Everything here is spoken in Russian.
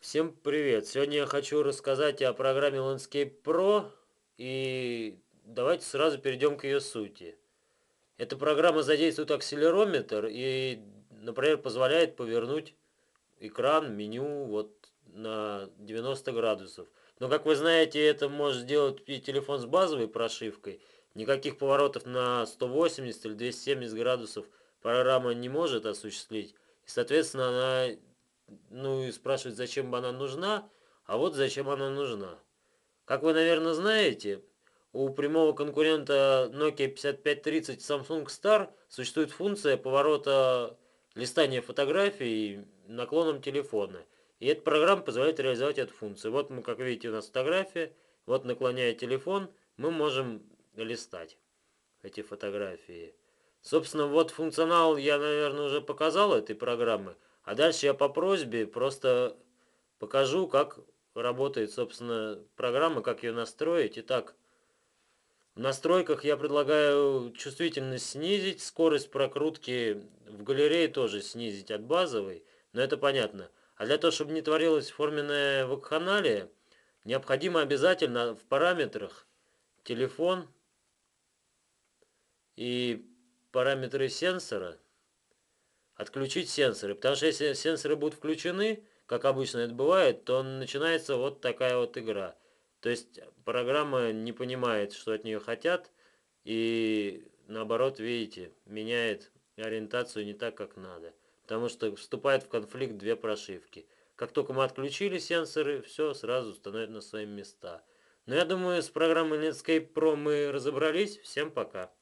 Всем привет! Сегодня я хочу рассказать о программе Landscape Pro, и давайте сразу перейдем к ее сути. Эта программа задействует акселерометр и, например, позволяет повернуть экран, меню вот на 90 градусов. Но, как вы знаете, это может сделать и телефон с базовой прошивкой. Никаких поворотов на 180 или 270 градусов программа не может осуществить. И, соответственно, она, ну и спрашивает, зачем бы она нужна, а вот зачем она нужна. Как вы, наверное, знаете, у прямого конкурента Nokia 5530 Samsung Star существует функция поворота листания фотографий наклоном телефона. И эта программа позволяет реализовать эту функцию. Вот мы, как видите, у нас фотография. Вот, наклоняя телефон, мы можем листать эти фотографии. Собственно, вот функционал я, наверное, уже показал этой программы. А дальше я по просьбе просто покажу, как работает, собственно, программа, как ее настроить. Итак, в настройках я предлагаю чувствительность снизить, скорость прокрутки в галерее тоже снизить от базовой, но это понятно. А для того, чтобы не творилась форменная вакханалия, необходимо обязательно в параметрах телефон и параметры сенсора отключить сенсоры, потому что если сенсоры будут включены, как обычно это бывает, то начинается вот такая вот игра. То есть программа не понимает, что от нее хотят, и наоборот, видите, меняет ориентацию не так, как надо. Потому что вступает в конфликт две прошивки. Как только мы отключили сенсоры, все сразу становится на свои места. Но я думаю, с программой Netscape Pro мы разобрались. Всем пока.